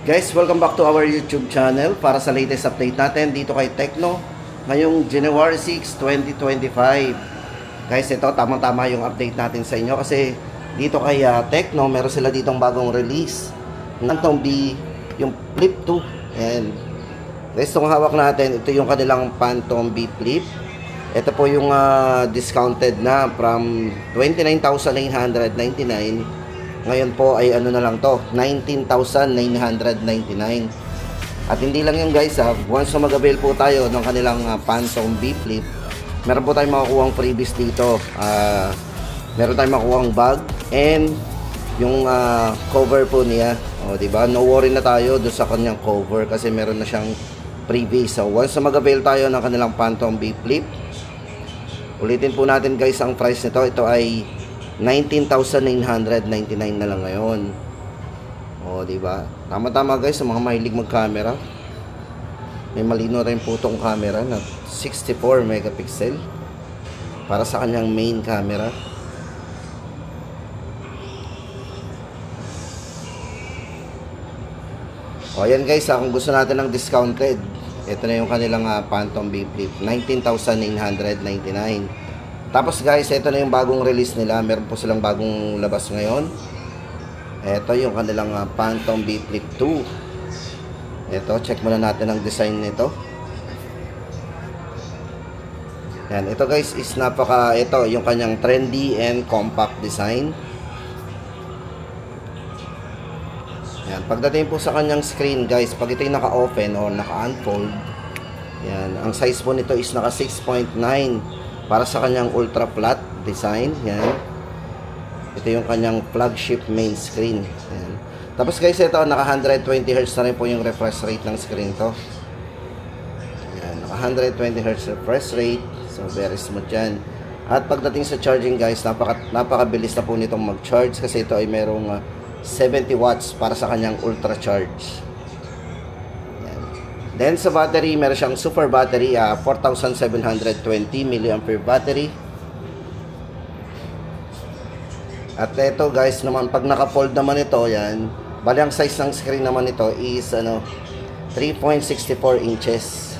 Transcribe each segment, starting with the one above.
Guys, welcome back to our YouTube channel para sa latest update natin dito kay Tecno ngayong January 6, 2025. Guys, ito tamang-tama yung update natin sa inyo kasi dito kay Tecno meron sila ditong bagong release Phantom B, yung Flip 2. And guys, itong hawak natin, ito yung kanilang Phantom B Flip. Ito po yung discounted na from 29,999. Ngayon po ay ano na lang to, 19,999. At hindi lang yun guys, once na mag-avail po tayo ng kanilang Phantom B Flip, meron po tayong makukuhang freebies dito. Meron tayong makukuhang bag and yung cover po niya. O, diba? No worry na tayo doon sa kanyang cover kasi meron na siyang freebies. So once na mag-avail tayo ng kanilang Phantom B Flip, ulitin po natin guys ang price nito. Ito ay 19,999 na lang ngayon. O, diba? Tama-tama guys sa mga mahilig mag-camera. May malino rin po itong camera na 64 megapixel para sa kanyang main camera. O, ayan guys, kung gusto natin ng discounted, ito na yung kanilang Phantom B Flip, 19,999. Tapos guys, ito na yung bagong release nila. Meron po silang bagong labas ngayon. Ito yung kanilang Phantom B Flip 2. Ito, check muna natin ang design nito. Yan, ito guys is ito yung kanyang trendy and compact design. Yan, pagdating po sa kanyang screen guys, pag ito yung naka-open o naka-unfold, yan, ang size po nito is naka 6.9 para sa kanyang ultra flat design. Yan, ito yung kanyang flagship main screen. Yan. Tapos guys, ito naka 120 Hz na rin po yung refresh rate ng screen to. Yan, naka 120 Hz refresh rate, so very smooth yan. At pagdating sa charging guys, napakabilis na po nitong mag-charge kasi ito ay merong 70 watts para sa kanyang ultra charge. Then sa battery, meron siyang super battery, 4,720 mAh battery. At ito guys naman, pag naka-fold naman ito, yan, bali ang size ng screen naman ito is 3.64 inches.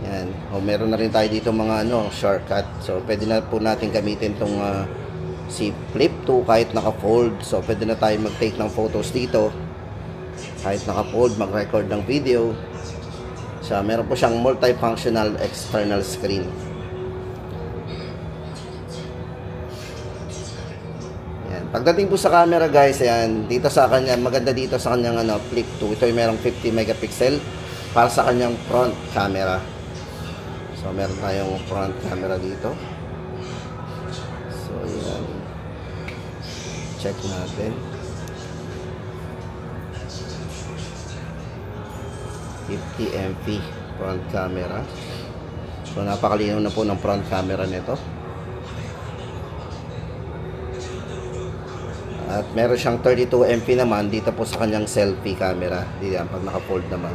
Yan. O, meron na rin tayo dito mga shortcut. So pwede na po natin gamitin itong si Flip 2 kahit naka-fold. So pwede na tayo mag-take ng photos dito kahit naka-fold, mag-record ng video. So, meron po siyang multifunctional external screen. Yan. Pagdating po sa camera guys, ayan, dito sa kanya, maganda dito sa kanyang Flip 2. Ito ay merong 50 megapixel para sa kanyang front camera. So, meron tayong front camera dito. So, yan. Check natin. 50 MP front camera. So napakalinaw na po ng front camera nito. At meron siyang 32 MP naman dito po sa kanyang selfie camera. Diyan pag naka-fold naman.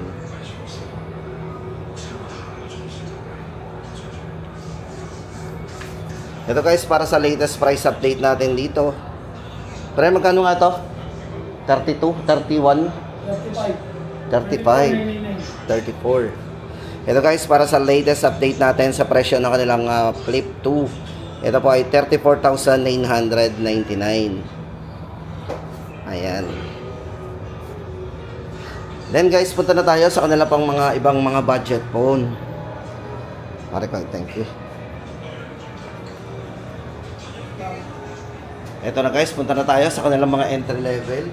Ito guys, para sa latest price update natin dito. Pero magkano nga to? 32, 31, 35, 34. Ito guys, para sa latest update natin sa presyo ng kanilang Flip 2. Ito po ay 34,999. Ayan. Then guys, punta na tayo sa kanila pang mga ibang mga budget phone. Thank you. Ito na guys, punta na tayo sa kanilang mga entry level.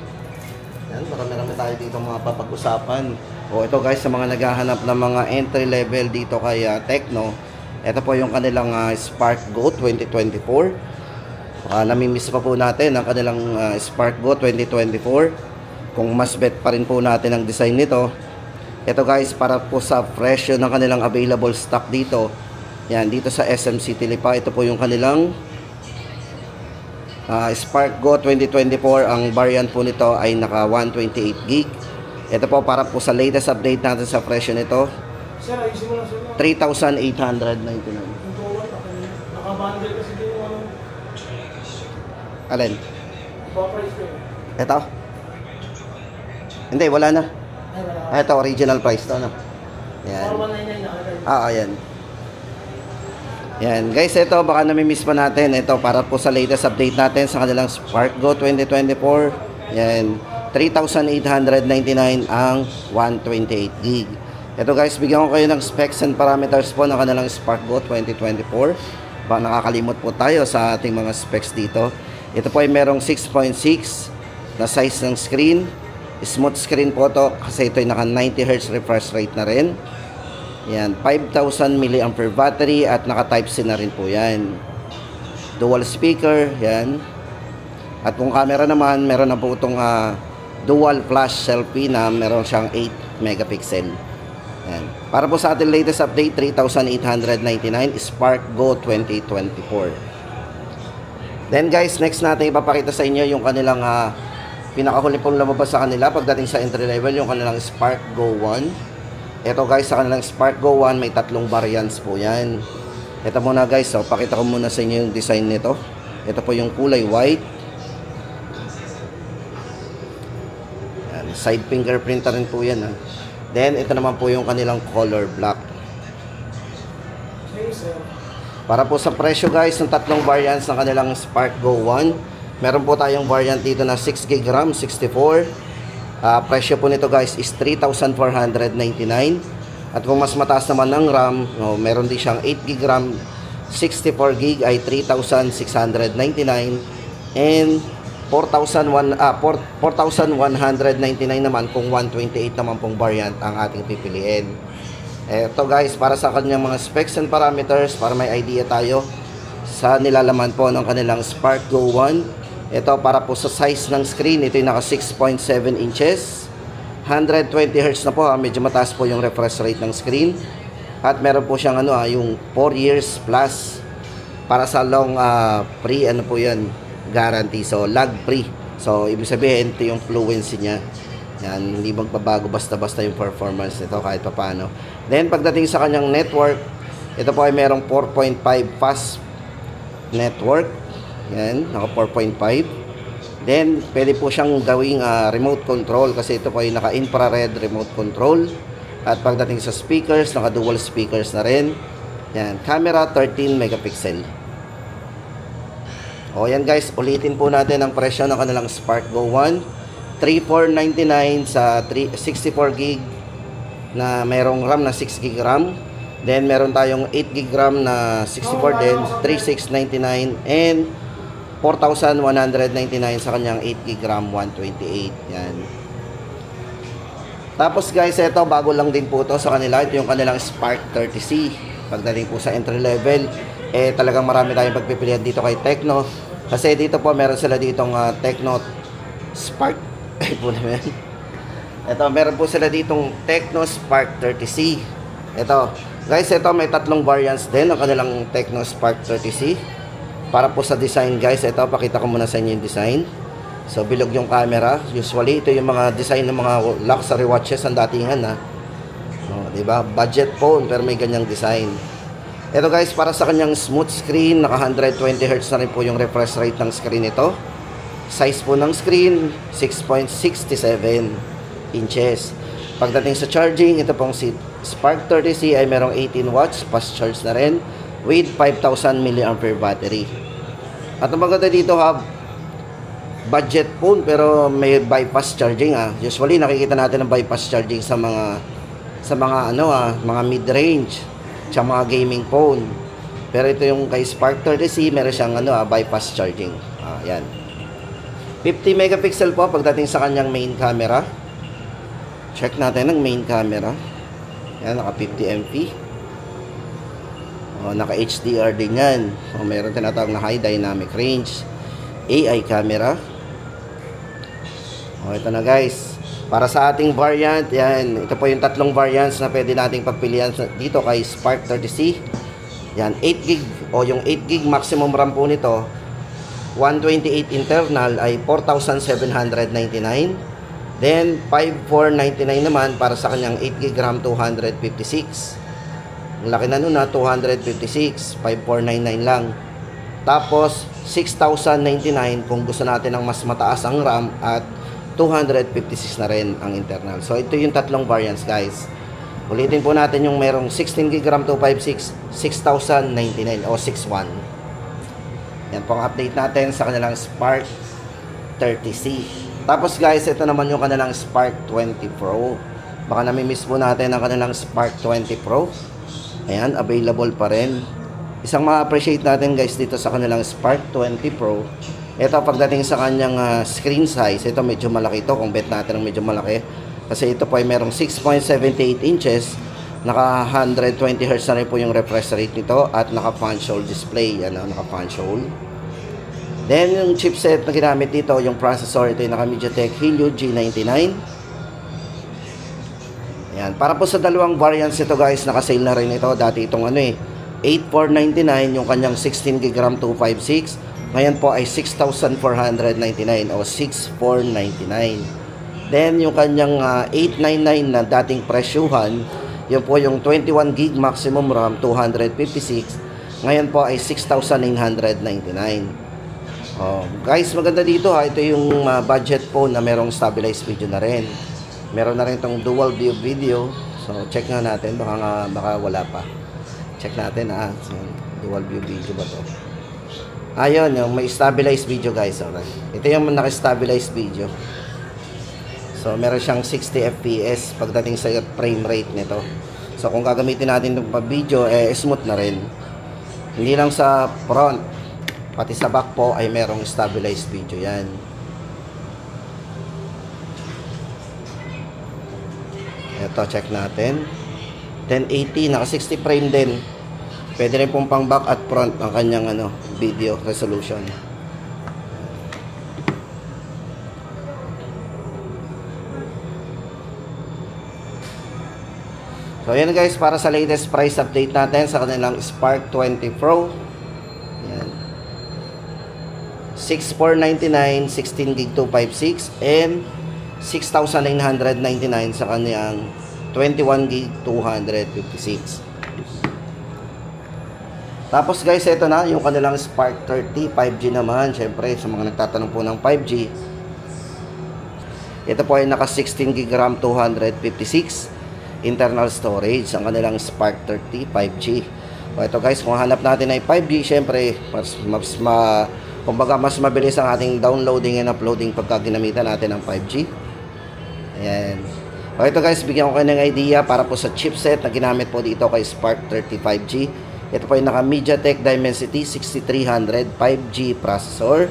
Yan, marami tayo dito mga papag-usapan. O ito guys, sa mga naghahanap ng mga entry level dito kay Tecno, ito po yung kanilang Spark Go 2024. Namimiss pa po natin ang kanilang Spark Go 2024. Kung mas bet pa rin po natin ang design nito. Ito guys, para po sa presyo ng kanilang available stock dito. Yan, dito sa SM City Lipa, ito po yung kanilang Spark Go 2024. Ang variant po nito ay naka 128 gig. Ito po para po sa latest update natin sa presyo nito, 3,899. Naka-bundle kasi din yung Alin? Ito? Hindi, wala na. Ito, original price to, no? Yan. Ayan. Yan. Guys, ito, baka nami-miss pa natin. Ito, para po sa latest update natin sa kanilang Spark Go 2024. Yan. 3,899 ang 128 gig. Ito guys, bigyan ko kayo ng specs and parameters po ng kanilang Spark Go 2024. Baka nakakalimot po tayo sa ating mga specs dito. Ito po ay merong 6.6 na size ng screen. Smooth screen po to kasi ito ay naka 90 Hz refresh rate na rin. Yan, 5,000 mAh battery at naka Type-C na rin po yan. Dual speaker, yan. At kung camera naman, meron na po itong dual flash selfie na meron siyang 8 megapixel. Yan. Para po sa ating latest update, 3,899 Spark Go 2024. Then guys, next natin ipapakita sa inyo yung kanilang pinakahuli pong lumabas sa kanila pagdating sa entry level, yung kanilang Spark Go 1. Ito guys, sa kanilang Spark Go 1 may tatlong variants po yan. Ito muna guys, so pakita ko muna sa inyo yung design nito. Ito po yung kulay white. Yan, side fingerprint na rin po yan. Then ito naman po yung kanilang color black. Para po sa presyo guys, ng tatlong variants ng kanilang Spark Go 1, meron po tayong variant dito na 6GB RAM 64. Presyo po nito guys is 3,499. At kung mas mataas naman ng RAM, meron din siyang 8GB RAM 64GB ay 3,699. And 4,199 naman kung 128 naman pong variant ang ating pipiliin. Ito guys, para sa kanyang mga specs and parameters, para may idea tayo sa nilalaman po ng kanilang Spark Go 1. Ito para po sa size ng screen, ito yung naka 6.7 inches. 120Hz na po, medyo mataas po yung refresh rate ng screen. At meron po siyang yung 4 years plus para sa long free po yan, guarantee. So lag free. So ibig sabihin ito yung fluency niya. Yan, hindi magbabago basta-basta yung performance nito kahit papaano. Then pagdating sa kanyang network, ito po ay merong 4.5 fast network. Yan, naka 4.5. Then pwede po siyang gawing remote control kasi ito po ay naka infrared remote control. At pagdating sa speakers, naka dual speakers na rin. Yan, camera 13 megapixel. O yan guys, ulitin po natin ang presyo ng kanilang Spark Go 1. 3,499 sa 64GB na mayroong RAM na 6GB RAM. Then meron tayong 8GB RAM na 64 din, 3,699. And 4,199 sa kanyang 8GB RAM 128. Yan. Tapos guys, ito bago lang din po to sa kanila. Ito yung kanilang Spark 30C. Pagdating po sa entry level, talagang marami tayong pagpipilian dito kay Tecno. Kasi dito po meron sila ditong Tecno Spark. Ito, meron po sila ditong Tecno Spark 30C. Ito, guys, ito may tatlong variants din ng kanilang Tecno Spark 30C. Para po sa design guys, ito pakita ko muna sa inyo yung design. So bilog yung camera. Usually ito yung mga design ng mga luxury watches ang datingan diba? Budget phone pero may ganyang design. Ito guys, para sa kanyang smooth screen, naka 120Hz na rin po yung refresh rate ng screen ito. Size po ng screen 6.67 inches. Pagdating sa charging, ito pong si Spark 30C ay merong 18 watts fast charge na rin with 5,000 mAh battery. At ang maganda dito budget phone pero may bypass charging Usually nakikita natin ang bypass charging sa mga mga mid-range sa mga gaming phone. Pero ito yung kay Spark 30C, meron siyang bypass charging. Yan. 50 megapixel po pagdating sa kanyang main camera. Check natin ang main camera. Yan, naka 50 MP. Naka HDR din yan. Meron tinatawag na high dynamic range. AI camera. Ito na guys. Para sa ating variant, yan. Ito po yung tatlong variants na pwede nating pagpilian dito kay Spark 30C. Yan, 8GB o yung 8GB maximum RAM po nito. 128 internal ay 4,799. Then 5,499 naman para sa kanyang 8GB RAM 256. Ang laki na nun 256, 5,499 lang. Tapos 6,099 kung gusto natin ng mas mataas ang RAM at 256 na rin ang internal. So ito yung tatlong variants guys. Ulitin po natin yung merong 16GB RAM 256, 6,099 o 61. Yan po ang update natin sa kanilang Spark 30C. Tapos guys, ito naman yung kanilang Spark 20 Pro. Baka nami-miss po natin ang kanilang Spark 20 Pro. Ayan, available pa rin. Isang ma-appreciate natin guys dito sa kanilang Spark 20 Pro. Ito pagdating sa kanyang screen size, ito medyo malaki ito. Kung bet natin ng medyo malaki. Kasi ito po ay merong 6.78 inches. Naka 120Hz na rin po yung refresh rate nito. At naka punch hole display. Yan, naka punch hole. Then yung chipset na ginamit dito, yung processor, ito yung naka MediaTek Helio G99. Ayan, para po sa dalawang variants ito guys, naka-sale na rin ito. Dati itong 8,499 yung kanyang 16GB RAM 256. Ngayon po ay 6,499 o 6,499. Then yung kanyang 899 na dating presyuhan, yun po yung 21GB maximum RAM 256. Ngayon po ay 6,999. Guys, maganda dito ito yung budget po na merong stabilized video na rin. Meron na rin itong dual view video. So check nga natin, baka wala pa. Check natin so, dual view video ba to? Ayun, yung may stabilized video guys. Okay. Ito yung naka-stabilized video. So meron siyang 60 FPS pagdating sa frame rate nito. So kung gagamitin natin itong pa-video, smooth na rin. Hindi lang sa front, pati sa back po ay merong stabilized video yan. Ito, check natin. 1080, naka 60 frame din. Pwede rin pong pang back at front ang kanyang video resolution. So yan guys, para sa latest price update natin sa kanilang Spark 20 Pro. Yan. 6,499, 16GB 256 and 6,999 sa kanyang 21GB 256. Tapos guys, ito na yung kanilang Spark 30 5G naman. Syempre, sa mga nagtatanong po ng 5G, ito po ay naka 16GB RAM 256 internal storage ang kanilang Spark 30 5G. So ito guys, kung hanap natin ay 5G, syempre kumbaga mas mabilis ang ating downloading and uploading pagka ginamitan natin ng 5G. Ayan. So ito guys, bigyan ko kayo ng idea para po sa chipset na ginamit po dito kay Spark 30 5G. Ito po ay naka MediaTek Dimensity 6300 5G processor.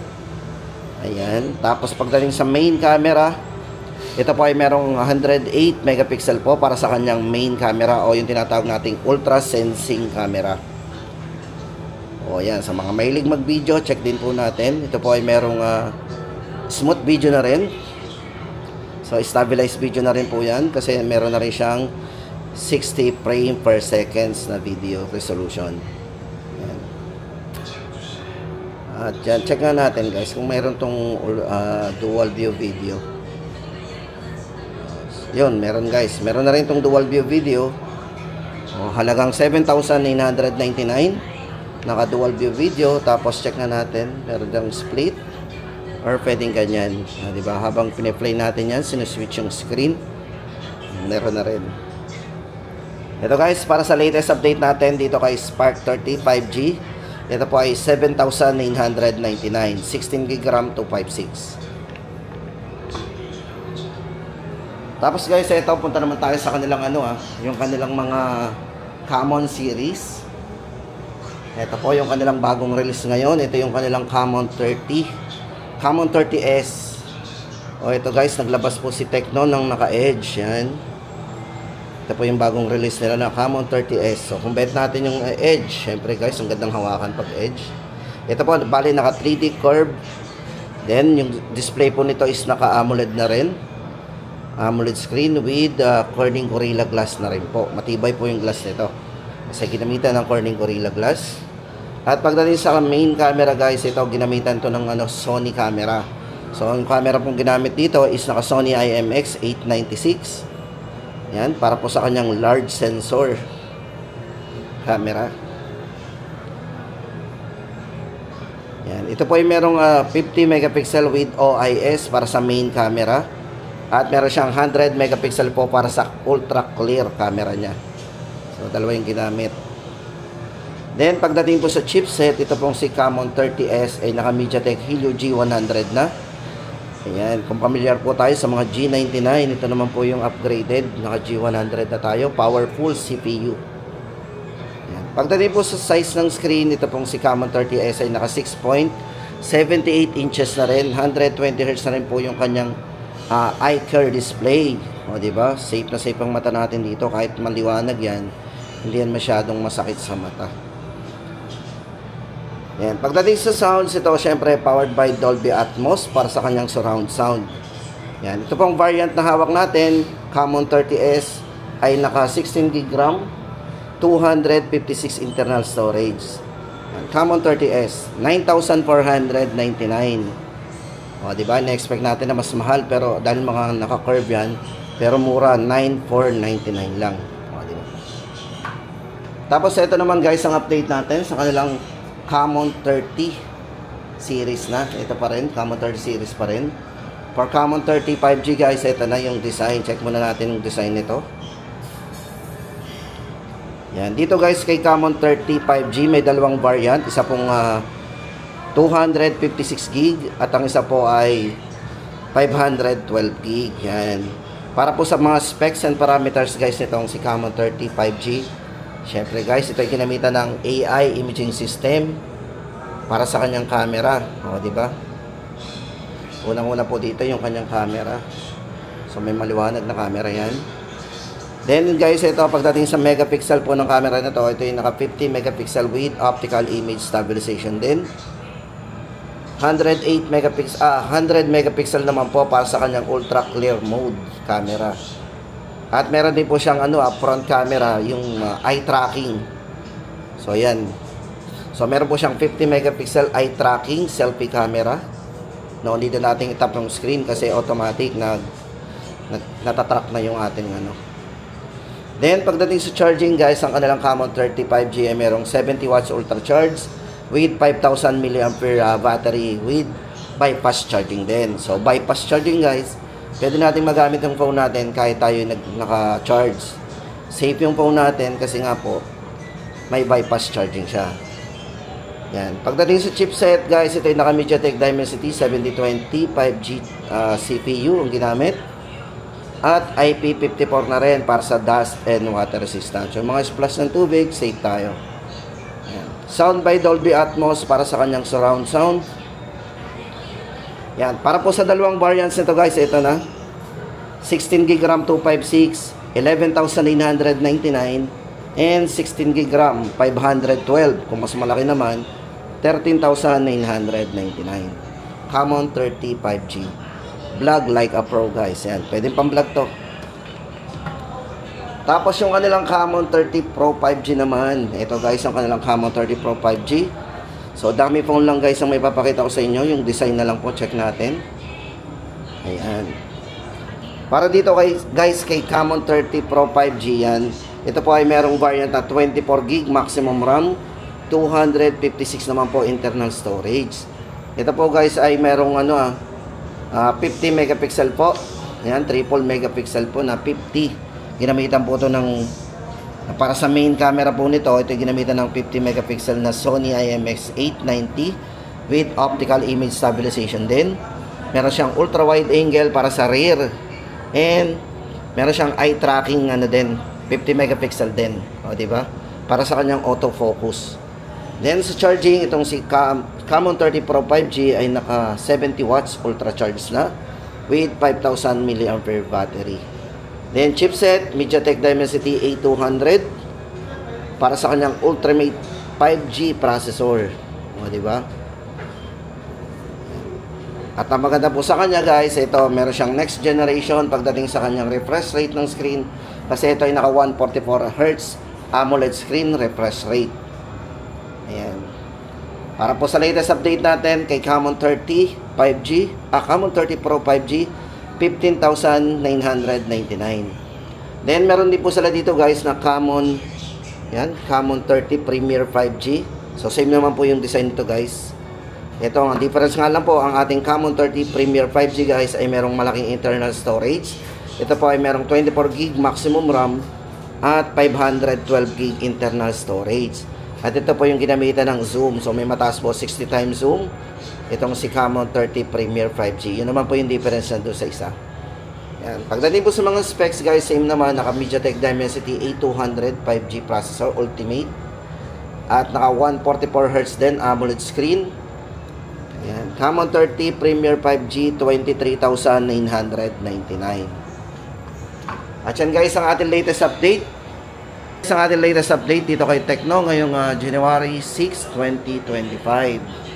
Ayan. Tapos pagdating sa main camera, ito po ay merong 108 megapixel po para sa kanyang main camera o yung tinatawag nating ultra sensing camera. O yan, sa mga mahilig mag-video, check din po natin. Ito po ay merong smooth video na rin. So stabilized video na rin po yan kasi meron na rin siyang 60 frame per seconds na video resolution. Yan. At yan, check nga natin guys kung meron tong dual view video. Yun, meron guys. Meron na rin itong dual view video. Halagang 7,999. Naka dual view video. Tapos check na natin. Meron dang split. Or pwedeng ganyan. Diba? Habang piniplay natin yan, sinuswitch yung screen. Meron na rin. Ito guys, para sa latest update natin dito kay Spark 30 5G. Ito po ay 7,999. 16GB RAM 256. Tapos guys, ito punta naman tayo sa kanilang yung kanilang mga common series. Ito po yung kanilang bagong release ngayon. Ito yung kanilang Common 30. Common 30S. O ito guys, naglabas po si Tecno ng naka-edge. Yan. Ito po yung bagong release nila na Common 30S. So kung bet natin yung edge, syempre guys, ang gandang hawakan pag edge. Ito po, bali naka 3D curve. Then yung display po nito is naka AMOLED na rin. AMOLED screen with Corning Gorilla Glass na rin po. Matibay po yung glass nito. Kasi ginamitan ng Corning Gorilla Glass. At pagdating sa main camera guys, ito ginamitan to ng Sony camera. So ang camera pong ginamit dito is naka Sony IMX 896. Yan, para po sa kanyang large sensor camera. Yan, Ito po ay merong 50 megapixel with OIS para sa main camera. At meron siyang 100 megapixel po para sa ultra clear camera niya. So, dalawa yung ginamit. Then, pagdating po sa chipset, ito pong si Camon 30S ay naka MediaTek Helio G100 na. Ayan, kung familiar po tayo sa mga G99, ito naman po yung upgraded, naka G100 na tayo, powerful CPU. Ayan. Pagdating po sa size ng screen, ito pong si Camon 30S ay naka 6.78 inches na rin, 120Hz na rin po yung kanyang iCare display. O, diba? Safe na safe ang mata natin dito, kahit maliwanag yan, hindi yan masyadong masakit sa mata. Yan. Pagdating sa sounds, ito syempre powered by Dolby Atmos para sa kanyang surround sound. Yan. Ito pong variant na hawak natin, Camon 30S, ay naka 16GB RAM, 256 internal storage. Yan. Camon 30S, 9,499. O, diba? Na-expect natin na mas mahal, pero dahil mga naka-curve yan, pero mura, 9,499 lang. O, diba? Tapos ito naman guys, ang update natin sa kanilang Camon 30 series na. Ito pa rin, Camon 30 series pa rin. For Camon 30 5G guys, ito na yung design. Check muna natin yung design nito. Yan. Dito guys, kay Camon 30 5G, may dalawang variant. Isa pong 256GB at ang isa po ay 512GB. Yan. Para po sa mga specs and parameters guys, nitong si Camon 30 5G. Syempre guys, ito ay ginamitan ng AI imaging system para sa kanyang camera. O, di ba? Unang-una po dito yung kanyang camera. So, may maliwanag na camera yan. Then guys, ito pagdating sa megapixel po ng camera na to, ito yung naka 50 megapixel with optical image stabilization din. 100 megapixel naman po para sa kanyang ultra clear mode camera. At meron din po siyang front camera, yung eye tracking. So ayan. So meron po siyang 50 megapixel eye tracking selfie camera. No, hindi na natin itap yung screen kasi automatic natatrack na yung ating Then pagdating sa charging guys, ang kanilang Camon 30 5G ay merong 70 watts ultra charge with 5,000 mAh battery with bypass charging din. So bypass charging guys, pwede natin magamit yung phone natin kahit tayo naka-charge. Safe yung phone natin kasi nga po, may bypass charging siya. Yan. Pagdating sa chipset, guys, ito yung naka MediaTek Dimensity 7020 5G CPU ang ginamit. At IP54 na rin para sa dust and water resistance. So, mga splash ng tubig, safe tayo. Yan. Sound by Dolby Atmos para sa kanyang surround sound. Yan, para po sa dalawang variants nito guys, ito na. 16GB RAM 256, 11,999 and 16GB RAM 512. Kung mas malaki naman, 13,999. Camon 30 5G. Vlog like a pro guys. Yan, pwede pang vlog to. Tapos yung kanilang Camon 30 Pro 5G naman. Ito guys, ang kanilang Camon 30 Pro 5G. So, dami phone lang guys ang may papakita ko sa inyo. Yung design na lang po, check natin. Ayan. Para dito guys, kay Camon 30 Pro 5G yan. Ito po ay merong variant na 24GB maximum RAM. 256 naman po internal storage. Ito po guys ay merong 50 megapixel po. Ayan, triple megapixel po na 50. Ginamitan po ito ng para sa main camera po nito, ito ginamitan ng 50 megapixel na Sony IMX890 with optical image stabilization din. Meron siyang ultra wide angle para sa rear. And meron siyang eye tracking din, 50 megapixel din. O, di ba? Para sa kanyang autofocus. Then sa charging, itong si Camon 30 Pro 5G ay naka 70 watts ultra charge na with 5,000 mAh battery. Then chipset, MediaTek Dimensity A200 para sa kanyang ultimate 5G processor. O, di ba? At ang maganda po sa kanya guys, ito meron siyang next generation pagdating sa kanyang refresh rate ng screen kasi ito ay naka 144Hz AMOLED screen refresh rate. Ayan. Para po sa latest update natin kay Camon 30 5G, Camon 30 Pro 5G, 15,999. Then meron din po sila dito guys na Camon, yan, Camon 30 Premier 5G. So same naman po yung design nito guys. Ito, ang difference nga lang po, ang ating Camon 30 Premier 5G guys ay merong malaking internal storage. Ito po ay merong 24GB maximum RAM at 512GB internal storage. At ito po yung ginamitan ng zoom. So may mataas po 60 times zoom. Itong si Camon 30 Premier 5G. Yun naman po yung difference nandun sa isa. Yan. Pagdating po sa mga specs guys, same naman. Naka MediaTek Dimensity A200 5G processor Ultimate. At naka 144Hz din AMOLED screen. Yan. Camon 30 Premier 5G 23,999. At yan guys ang ating latest update. Dito kay Tecno ngayong January 6, 2025.